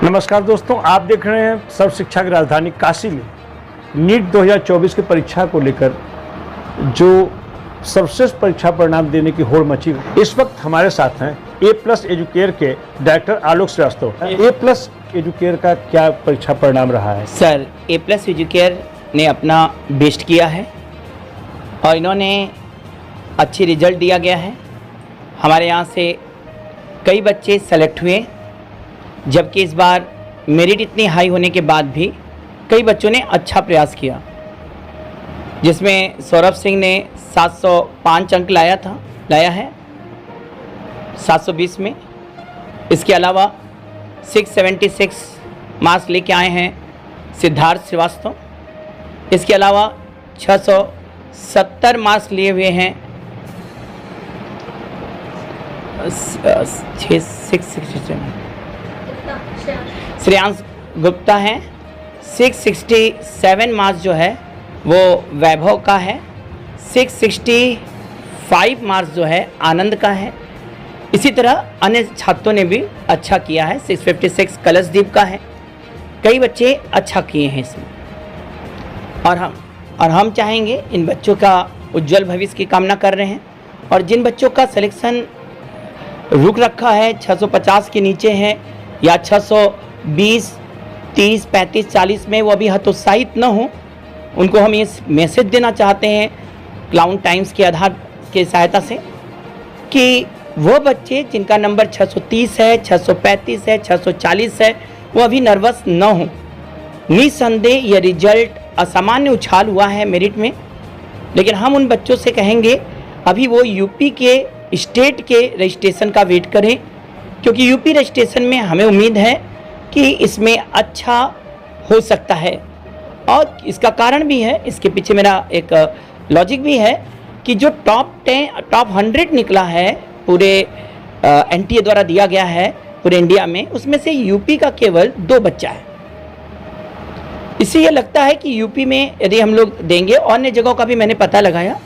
नमस्कार दोस्तों, आप देख रहे हैं सर्व शिक्षा की राजधानी काशी में नीट 2024 की परीक्षा को लेकर जो सर्वश्रेष्ठ परीक्षा परिणाम देने की होड़ मची। इस वक्त हमारे साथ हैं A+ एजुकेयर के director Alok Shrivastava. A+ Educare का क्या परीक्षा परिणाम रहा है? सर, A+ एजुकेयर ने अपना बेस्ट किया है और इन्होंने अच्छी रिजल्ट दिया गया है। हमारे यहाँ से कई बच्चे सेलेक्ट हुए, जबकि इस बार मेरिट इतनी हाई होने के बाद भी कई बच्चों ने अच्छा प्रयास किया, जिसमें सौरभ सिंह ने 705 अंक लाया है 720 में। इसके अलावा 676 मार्क्स लेके आए हैं सिद्धार्थ श्रीवास्तव। इसके अलावा 670 मार्क्स लिए हुए हैं 667 श्रेयांश गुप्ता हैं। 667 मार्क्स जो है वो वैभव का है। 665 मार्क्स जो है आनंद का है। इसी तरह अन्य छात्रों ने भी अच्छा किया है। 656 कलशदीप का है। कई बच्चे अच्छा किए हैं इसमें, और हम चाहेंगे इन बच्चों का उज्जवल भविष्य की कामना कर रहे हैं। और जिन बच्चों का सिलेक्शन रुक रखा है, 650 के नीचे है या 620, 30, 35, 40 में, वो अभी हतोत्साहित न हो, उनको हम ये मैसेज देना चाहते हैं क्लाउन टाइम्स के आधार के सहायता से कि वो बच्चे जिनका नंबर 630 है, 635 है, 640 है, वो अभी नर्वस न हो। निसंदेह ये रिजल्ट असामान्य उछाल हुआ है मेरिट में, लेकिन हम उन बच्चों से कहेंगे अभी वो यूपी के स्टेट के रजिस्ट्रेशन का वेट करें, क्योंकि यूपी रजिस्ट्रेशन में हमें उम्मीद है कि इसमें अच्छा हो सकता है। और इसका कारण भी है, इसके पीछे मेरा एक लॉजिक भी है कि जो टॉप 100 निकला है पूरे NTA द्वारा दिया गया है पूरे इंडिया में, उसमें से यूपी का केवल 2 बच्चा है। इससे ये लगता है कि यूपी में यदि हम लोग देंगे, और अन्य जगहों का भी मैंने पता लगाया,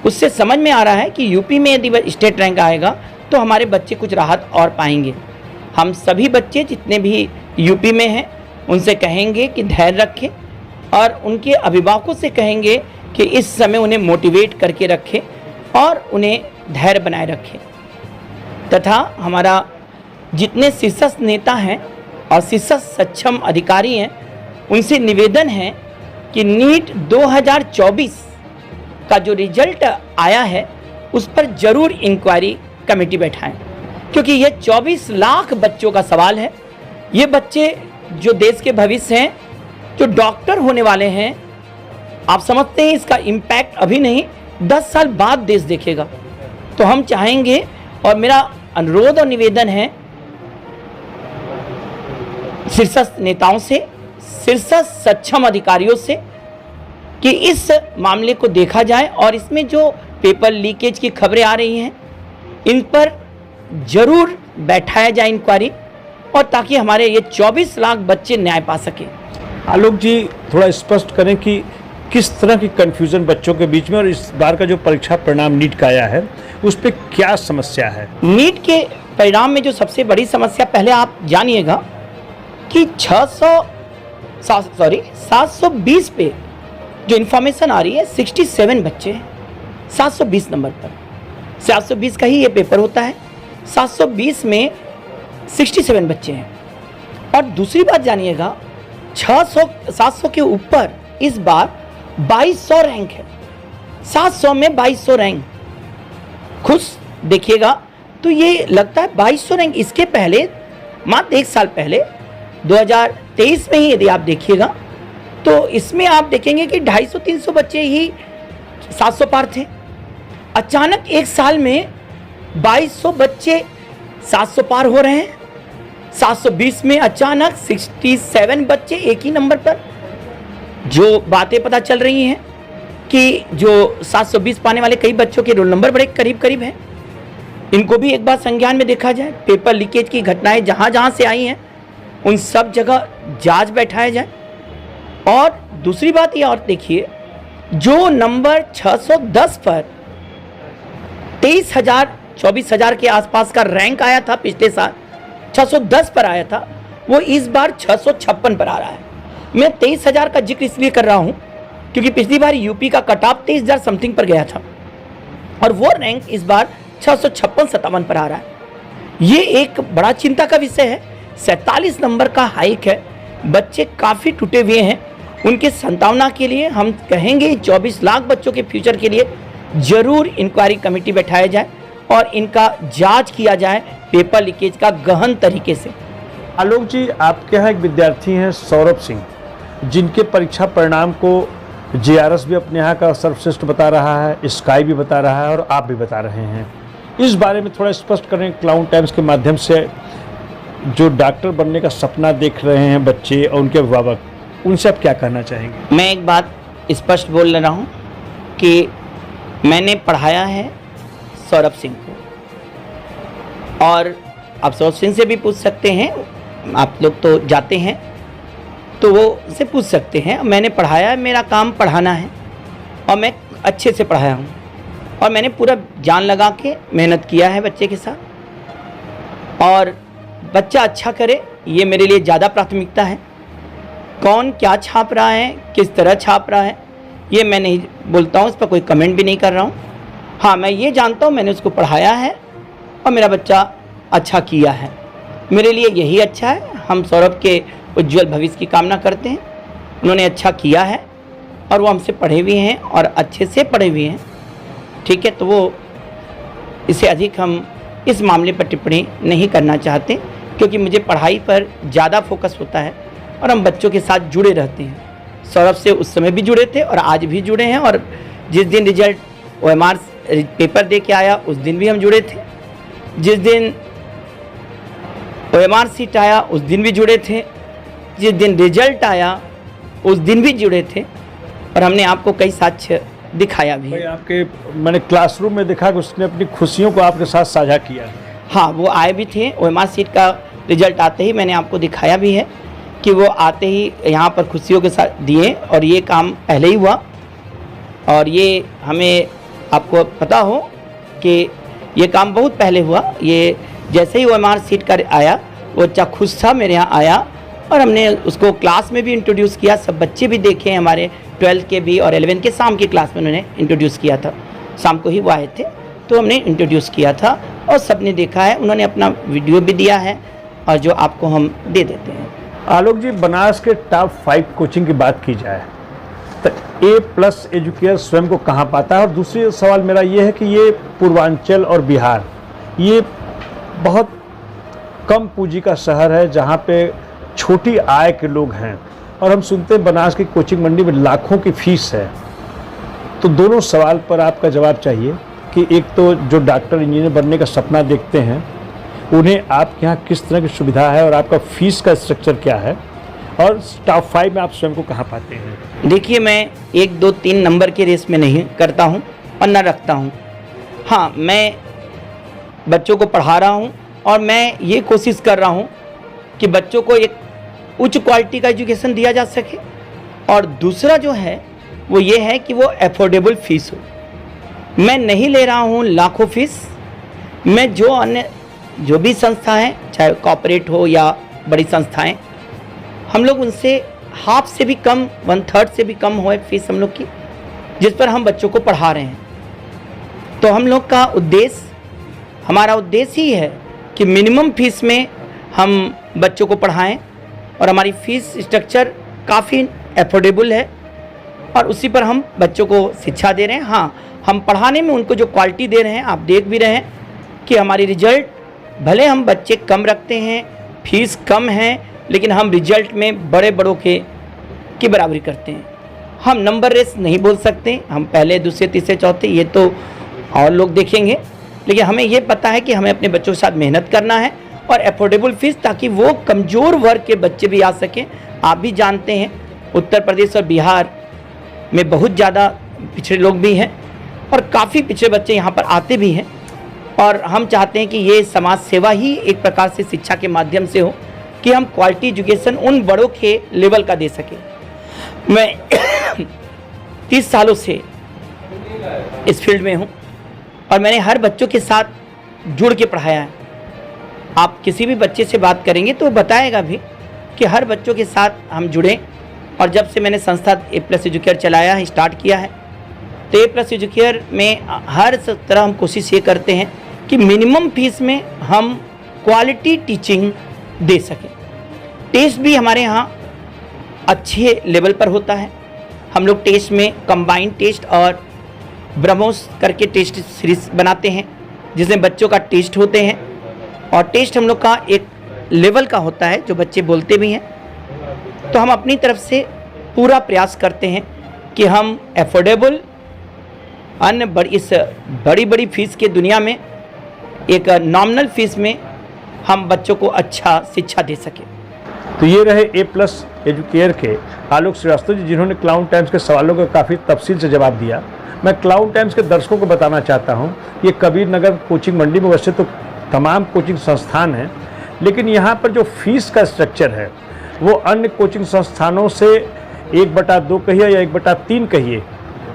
उससे समझ में आ रहा है कि यूपी में यदि स्टेट रैंक आएगा तो हमारे बच्चे कुछ राहत और पाएंगे। हम सभी बच्चे जितने भी यूपी में हैं उनसे कहेंगे कि धैर्य रखें, और उनके अभिभावकों से कहेंगे कि इस समय उन्हें मोटिवेट करके रखें और उन्हें धैर्य बनाए रखें। तथा हमारा जितने शीर्षस्थ नेता हैं और शीर्षस्थ सक्षम अधिकारी हैं, उनसे निवेदन है कि नीट 2024 का जो रिजल्ट आया है उस पर ज़रूर इंक्वायरी कमेटी बैठाएं, क्योंकि ये 24 लाख बच्चों का सवाल है। ये बच्चे जो देश के भविष्य हैं, जो डॉक्टर होने वाले हैं, आप समझते हैं इसका इम्पैक्ट अभी नहीं, 10 साल बाद देश देखेगा। तो हम चाहेंगे, और मेरा अनुरोध और निवेदन है शीर्षस्थ नेताओं से, शीर्षस्थ सक्षम अधिकारियों से, कि इस मामले को देखा जाए और इसमें जो पेपर लीकेज की खबरें आ रही हैं इन पर जरूर बैठाया जाए इंक्वायरी, और ताकि हमारे ये 24 लाख बच्चे न्याय पा सके। आलोक जी, थोड़ा स्पष्ट करें कि किस तरह की कंफ्यूजन बच्चों के बीच में, और इस बार का जो परीक्षा परिणाम नीट का आया है उस पर क्या समस्या है? नीट के परिणाम में जो सबसे बड़ी समस्या, पहले आप जानिएगा कि 720 पे जो इन्फॉर्मेशन आ रही है 67 बच्चे हैं 720 नंबर पर। 720 का ही ये पेपर होता है, 720 में 67 बच्चे हैं। और दूसरी बात जानिएगा, 700 के ऊपर इस बार 2200 रैंक है। 700 में 2200 रैंक, खुश देखिएगा तो ये लगता है 2200 रैंक। इसके पहले मात्र 1 साल पहले 2023 में ही यदि आप देखिएगा तो इसमें आप देखेंगे कि 250-300 बच्चे ही 700 पार थे। अचानक 1 साल में 2200 बच्चे 700 पार हो रहे हैं। 720 में अचानक 67 बच्चे एक ही नंबर पर। जो बातें पता चल रही हैं कि जो 720 पाने वाले कई बच्चों के रोल नंबर बड़े करीब करीब हैं, इनको भी एक बार संज्ञान में देखा जाए। पेपर लीकेज की घटनाएं जहाँ जहाँ से आई हैं उन सब जगह जांच बैठाया जाए। और दूसरी बात ये और देखिए, जो नंबर 610 पर 23,000 24,000 के आसपास का रैंक आया था पिछले साल, 610 पर आया था, वो इस बार 656 पर आ रहा है। मैं 23,000 का जिक्र इसलिए कर रहा हूँ क्योंकि पिछली बार यूपी का कट ऑफ 23,000 समथिंग पर गया था और वो रैंक इस बार 656-57 पर आ रहा है। ये एक बड़ा चिंता का विषय है। 47 नंबर का हाइक है। बच्चे काफ़ी टूटे हुए हैं। उनके संतावना के लिए हम कहेंगे 24 लाख बच्चों के फ्यूचर के लिए जरूर इंक्वायरी कमेटी बैठाया जाए और इनका जांच किया जाए पेपर लीकेज का गहन तरीके से। आलोक जी, आपके यहाँ एक विद्यार्थी हैं सौरभ सिंह, जिनके परीक्षा परिणाम को JRS भी अपने यहाँ का सर्वश्रेष्ठ बता रहा है, स्काई भी बता रहा है और आप भी बता रहे हैं। इस बारे में थोड़ा स्पष्ट करें। क्लाउन टाइम्स के माध्यम से जो डॉक्टर बनने का सपना देख रहे हैं बच्चे और उनके अभिभावक, उनसे आप क्या कहना चाहेंगे? मैं एक बात स्पष्ट बोल रहा हूँ कि मैंने पढ़ाया है सौरभ सिंह को और आप सौरभ सिंह से भी पूछ सकते हैं, आप लोग तो जाते हैं तो वो से पूछ सकते हैं। मैंने पढ़ाया है, मेरा काम पढ़ाना है और मैं अच्छे से पढ़ाया हूँ और मैंने पूरा जान लगा के मेहनत किया है बच्चे के साथ और बच्चा अच्छा करे ये मेरे लिए ज़्यादा प्राथमिकता है। कौन क्या छाप रहा है, किस तरह छाप रहा है, ये मैं नहीं बोलता हूँ, इस पर कोई कमेंट भी नहीं कर रहा हूँ। हाँ, मैं ये जानता हूँ मैंने उसको पढ़ाया है और मेरा बच्चा अच्छा किया है, मेरे लिए यही अच्छा है। हम सौरभ के उज्जवल भविष्य की कामना करते हैं। उन्होंने अच्छा किया है और वो हमसे पढ़े हुए हैं और अच्छे से पढ़े हुए हैं, ठीक है। तो वो इससे अधिक हम इस मामले पर टिप्पणी नहीं करना चाहते क्योंकि मुझे पढ़ाई पर ज़्यादा फोकस होता है और हम बच्चों के साथ जुड़े रहते हैं। सौरभ से उस समय भी जुड़े थे और आज भी जुड़े हैं और जिस दिन रिजल्ट OMR पेपर दे के आया उस दिन भी हम जुड़े थे, जिस दिन OMR सीट आया उस दिन भी जुड़े थे, जिस दिन रिजल्ट आया उस दिन भी जुड़े थे और हमने आपको कई साक्ष्य दिखाया भी। भाई, आपके मैंने क्लासरूम में देखा कि उसने अपनी खुशियों को आपके साथ साझा किया। हाँ, वो आए भी थे। OMR सीट का रिजल्ट आते ही मैंने आपको दिखाया भी है कि वो आते ही यहाँ पर खुशियों के साथ दिए और ये काम पहले ही हुआ और ये हमें आपको पता हो कि ये काम बहुत पहले हुआ। ये जैसे ही OMR सीट का आया वो बच्चा खुश था, मेरे यहाँ आया और हमने उसको क्लास में भी इंट्रोड्यूस किया। सब बच्चे भी देखे, हमारे 12th के भी और 11th के शाम की क्लास में उन्होंने इंट्रोड्यूस किया था। शाम को ही वो आए थे तो हमने इंट्रोड्यूस किया था और सब ने देखा है। उन्होंने अपना वीडियो भी दिया है और जो आपको हम दे देते हैं। आलोक जी, बनारस के टॉप 5 कोचिंग की बात की जाए तो A+ एजुकेयर स्वयं को कहाँ पाता है? और दूसरी सवाल मेरा ये है कि ये पूर्वांचल और बिहार ये बहुत कम पूंजी का शहर है जहाँ पे छोटी आय के लोग हैं और हम सुनते हैं बनारस की कोचिंग मंडी में लाखों की फीस है। तो दोनों सवाल पर आपका जवाब चाहिए कि एक तो जो डॉक्टर इंजीनियर बनने का सपना देखते हैं उन्हें आपके यहाँ किस तरह की सुविधा है और आपका फीस का स्ट्रक्चर क्या है, और टॉप 5 में आप स्वयं को कहाँ पाते हैं? देखिए, मैं 1, 2, 3 नंबर के रेस में नहीं करता हूँ और न रखता हूँ। हाँ, मैं बच्चों को पढ़ा रहा हूँ और मैं ये कोशिश कर रहा हूँ कि बच्चों को एक उच्च क्वालिटी का एजुकेशन दिया जा सके और दूसरा जो है वो ये है कि वो अफोर्डेबल फीस हो। मैं नहीं ले रहा हूँ लाखों फीस। मैं जो भी संस्था हैं, चाहे कॉर्पोरेट हो या बड़ी संस्थाएं, हम लोग उनसे हाफ से भी कम, 1/3 से भी कम हो फीस हम लोग की, जिस पर हम बच्चों को पढ़ा रहे हैं। तो हम लोग का उद्देश्य, हमारा उद्देश्य ही है कि मिनिमम फीस में हम बच्चों को पढ़ाएं और हमारी फ़ीस स्ट्रक्चर काफ़ी अफोर्डेबल है और उसी पर हम बच्चों को शिक्षा दे रहे हैं। हाँ, हम पढ़ाने में उनको जो क्वालिटी दे रहे हैं, आप देख भी रहे हैं कि हमारी रिजल्ट, भले हम बच्चे कम रखते हैं, फीस कम है, लेकिन हम रिजल्ट में बड़े बड़ों की बराबरी करते हैं। हम नंबर रेस नहीं बोल सकते, हम पहले, दूसरे, तीसरे, चौथे, ये तो और लोग देखेंगे, लेकिन हमें ये पता है कि हमें अपने बच्चों के साथ मेहनत करना है और अफोर्डेबल फीस, ताकि वो कमज़ोर वर्ग के बच्चे भी आ सकें। आप भी जानते हैं उत्तर प्रदेश और बिहार में बहुत ज़्यादा पिछड़े लोग भी हैं और काफ़ी पिछड़े बच्चे यहाँ पर आते भी हैं और हम चाहते हैं कि ये समाज सेवा ही एक प्रकार से शिक्षा के माध्यम से हो कि हम क्वालिटी एजुकेशन उन बड़ों के लेवल का दे सकें। मैं 30 सालों से इस फील्ड में हूँ और मैंने हर बच्चों के साथ जुड़ के पढ़ाया है। आप किसी भी बच्चे से बात करेंगे तो वो बताएगा भी कि हर बच्चों के साथ हम जुड़ें। और जब से मैंने संस्था A+ एजुकेयर चलाया है, स्टार्ट किया है, तो A+ एजुकेयर में हर तरह हम कोशिश ये करते हैं कि मिनिमम फीस में हम क्वालिटी टीचिंग दे सकें। टेस्ट भी हमारे यहाँ अच्छे लेवल पर होता है। हम लोग टेस्ट में कंबाइंड टेस्ट और ब्रह्मोस करके टेस्ट सीरीज बनाते हैं, जिसमें बच्चों का टेस्ट होते हैं और टेस्ट हम लोग का एक लेवल का होता है जो बच्चे बोलते भी हैं। तो हम अपनी तरफ से पूरा प्रयास करते हैं कि हम एफोर्डेबल इस बड़ी बड़ी फीस की दुनिया में एक नॉमिनल फीस में हम बच्चों को अच्छा शिक्षा दे सकें। तो ये रहे A+ एजुकेयर के आलोक श्रीवास्तव जी, जिन्होंने क्लाउन टाइम्स के सवालों का काफ़ी तफसील से जवाब दिया। मैं क्लाउन टाइम्स के दर्शकों को बताना चाहता हूँ, ये कबीर नगर कोचिंग मंडी में वैसे तो तमाम कोचिंग संस्थान हैं, लेकिन यहाँ पर जो फीस का स्ट्रक्चर है वो अन्य कोचिंग संस्थानों से 1/2 कहिए या 1/3 कहिए,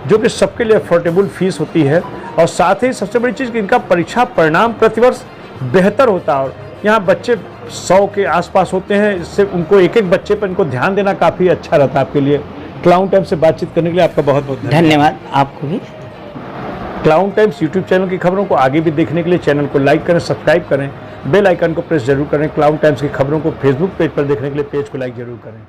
जो कि सबके लिए अफोर्डेबल फीस होती है। और साथ ही सबसे बड़ी चीज़ कि इनका परीक्षा परिणाम प्रतिवर्ष बेहतर होता है। और यहाँ बच्चे 100 के आसपास होते हैं, इससे उनको एक एक बच्चे पर इनको ध्यान देना काफ़ी अच्छा रहता है आपके लिए। क्लाउन टाइम्स से बातचीत करने के लिए आपका बहुत बहुत धन्यवाद। आपको भी। क्लाउन टाइम्स यूट्यूब चैनल की खबरों को आगे भी देखने के लिए चैनल को लाइक करें, सब्सक्राइब करें, बेल आइकन को प्रेस जरूर करें। क्लाउन टाइम्स की खबरों को फेसबुक पेज पर देखने के लिए पेज को लाइक जरूर करें।